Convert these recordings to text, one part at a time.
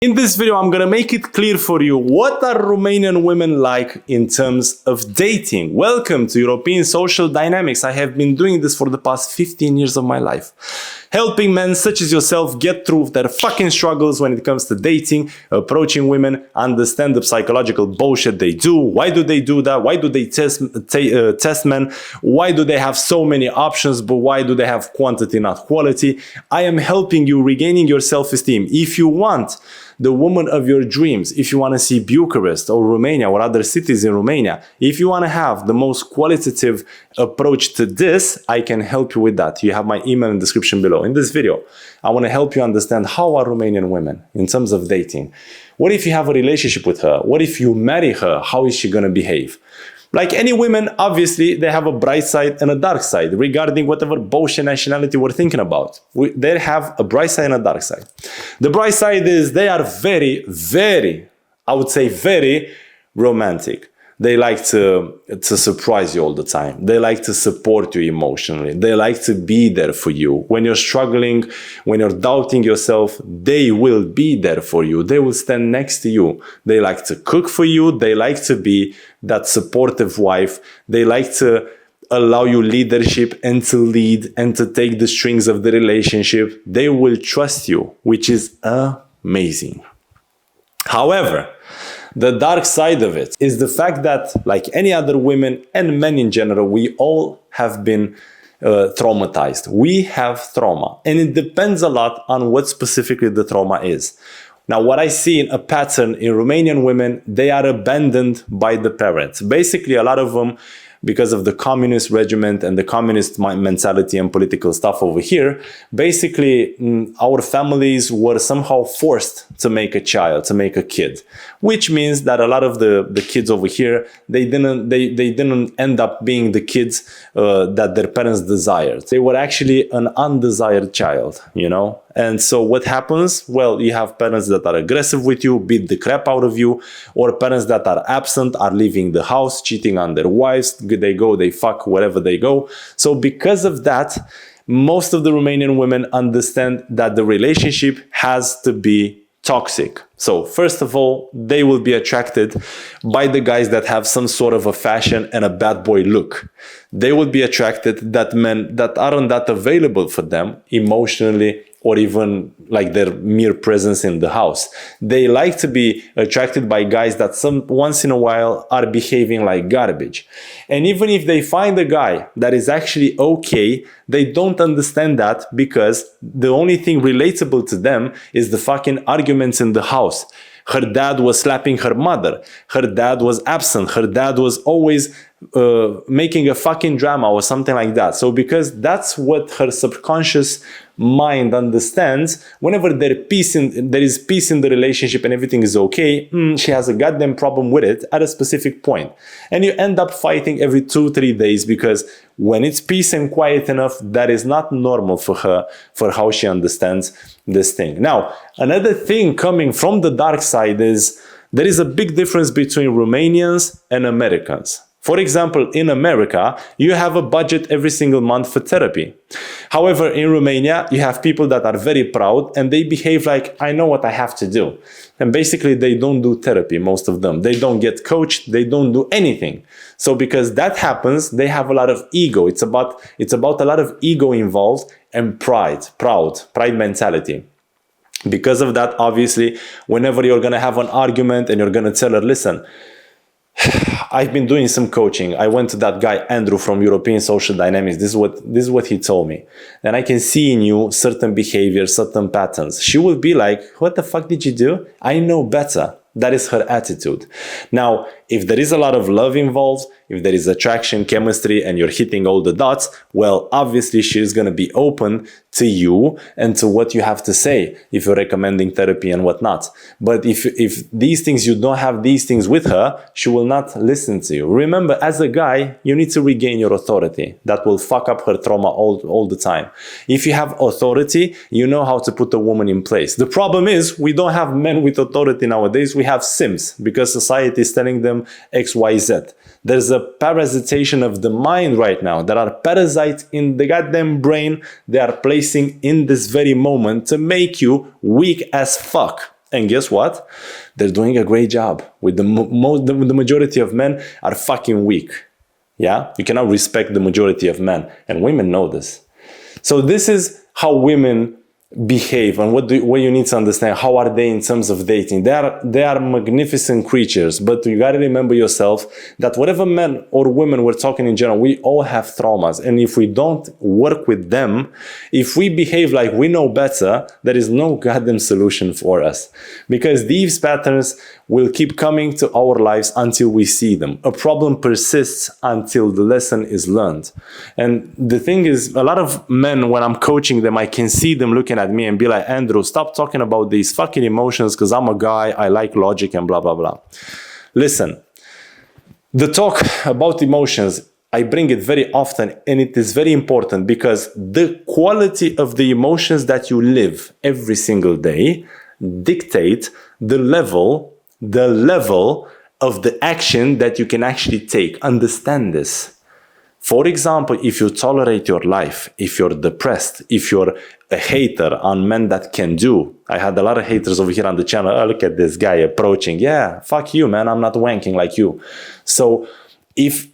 In this video, I'm gonna make it clear for you what are Romanian women like in terms of dating. Welcome to European Social Dynamics. I have been doing this for the past 15 years of my life. Helping men such as yourself get through their fucking struggles when it comes to dating, approaching women, understand the psychological bullshit they do. Why do they do that? Why do they test men? Why do they have so many options, but why do they have quantity, not quality? I am helping you regaining your self-esteem. If you want the woman of your dreams, if you want to see Bucharest or Romania or other cities in Romania, if you want to have the most qualitative approach to this, I can help you with that. You have my email in the description below. In this video, I want to help you understand how are Romanian women in terms of dating. What if you have a relationship with her? What if you marry her? How is she going to behave? Like any women, obviously, they have a bright side and a dark side regarding whatever bullshit nationality we're thinking about. They have a bright side and a dark side. The bright side is they are very, I would say very romantic. They like to surprise you all the time. They like to support you emotionally. They like to be there for you. When you're struggling, when you're doubting yourself, they will be there for you. They will stand next to you. They like to cook for you. They like to be that supportive wife. They like to allow you leadership and to lead and to take the strings of the relationship. They will trust you, which is amazing. However, the dark side of it is the fact that, like any other women and men in general, we all have been traumatized. We have trauma, and it depends a lot on what specifically the trauma is. Now, what I see in a pattern in Romanian women, they are abandoned by the parents. Basically, a lot of them, because of the communist regiment and the communist mentality and political stuff over here, basically our families were somehow forced to make a child, to make a kid, which means that a lot of the kids over here, they didn't end up being the kids that their parents desired. They were actually an undesired child, you know? And so what happens? Well, you have parents that are aggressive with you, beat the crap out of you, or parents that are absent, are leaving the house, cheating on their wives, they go, they fuck wherever they go. So because of that, most of the Romanian women understand that the relationship has to be toxic. So first of all, they will be attracted by the guys that have some sort of a fashion and a bad boy look. They will be attracted that men that aren't that available for them emotionally, or even like their mere presence in the house. They like to be attracted by guys that once in a while are behaving like garbage. And even if they find a guy that is actually okay, they don't understand that because the only thing relatable to them is the fucking arguments in the house. Her dad was slapping her mother. Her dad was absent. Her dad was always making a fucking drama or something like that. So because that's what her subconscious mind understands, whenever there is peace in the relationship and everything is okay, she has a goddamn problem with it at a specific point. And you end up fighting every 2-3 days because when it's peace and quiet enough, that is not normal for her, for how she understands this thing. Now, another thing coming from the dark side is there is a big difference between Romanians and Americans. For example, in America, you have a budget every single month for therapy. However, in Romania, you have people that are very proud and they behave like, I know what I have to do. And basically, they don't do therapy, most of them. They don't get coached, they don't do anything. So because that happens, they have a lot of ego. It's about a lot of ego involved and pride mentality. Because of that, obviously, whenever you're going to have an argument and you're going to tell her, listen, I've been doing some coaching. I went to that guy, Andrew, from European Social Dynamics. This is what he told me. And I can see in you certain behaviors, certain patterns. She will be like, what the fuck did you do? I know better. That is her attitude. Now, if there is a lot of love involved, if there is attraction, chemistry, and you're hitting all the dots, well, obviously she's going to be open to you and to what you have to say if you're recommending therapy and whatnot. But if these things, you don't have these things with her, she will not listen to you. Remember, as a guy, you need to regain your authority. That will fuck up her trauma all the time. If you have authority, you know how to put a woman in place. The problem is we don't have men with authority nowadays. We have simps because society is telling them X, Y, Z. There's a parasitation of the mind right now. There are parasites in the goddamn brain they are placing in this very moment to make you weak as fuck. And guess what? They're doing a great job. With the majority of men are fucking weak. Yeah? You cannot respect the majority of men. And women know this. So this is how women behave, and what you need to understand. How are they in terms of dating? They are magnificent creatures, but you got to remember yourself that whatever men or women we're talking in general, we all have traumas, and if we don't work with them, if we behave like we know better, there is no goddamn solution for us, because these patterns will keep coming to our lives until we see them. A problem persists until the lesson is learned. And the thing is, a lot of men, when I'm coaching them, I can see them looking at me and be like, Andrew, stop talking about these fucking emotions because I'm a guy, I like logic and blah, blah, blah. Listen, the talk about emotions, I bring it very often, and it is very important because the quality of the emotions that you live every single day dictate the level of the action that you can actually take. Understand this. For example, if you tolerate your life, if you're depressed, if you're a hater on men that can do. I had a lot of haters over here on the channel. Oh, look at this guy approaching. Yeah, fuck you, man. I'm not wanking like you. So if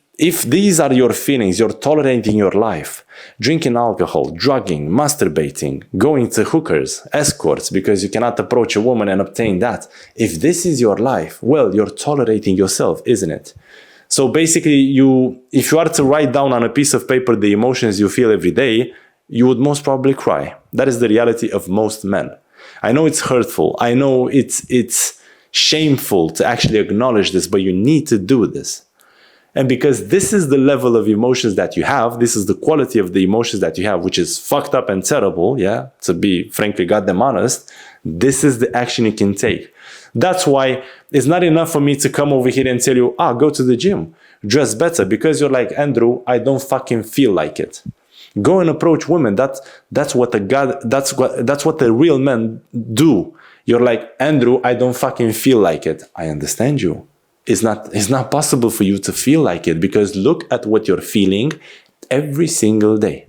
these are your feelings, you're tolerating your life, drinking alcohol, drugging, masturbating, going to hookers, escorts, because you cannot approach a woman and obtain that. If this is your life, well, you're tolerating yourself, isn't it? So basically, if you are to write down on a piece of paper the emotions you feel every day, you would most probably cry. That is the reality of most men. I know it's hurtful. I know it's shameful to actually acknowledge this, but you need to do this. And because this is the level of emotions that you have, this is the quality of the emotions that you have, which is fucked up and terrible, yeah, to be frankly goddamn honest, this is the action you can take. That's why it's not enough for me to come over here and tell you, go to the gym, dress better, because you're like, Andrew, I don't fucking feel like it. Go and approach women. That's what the real men do. You're like, Andrew, I don't fucking feel like it. I understand you. It's not possible for you to feel like it, because look at what you're feeling every single day.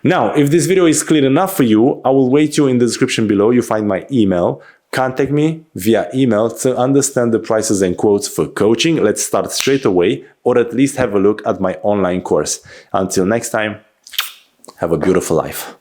Now, if this video is clear enough for you, I will wait you in the description below. You find my email. Contact me via email to understand the prices and quotes for coaching. Let's start straight away, or at least have a look at my online course. Until next time, have a beautiful life.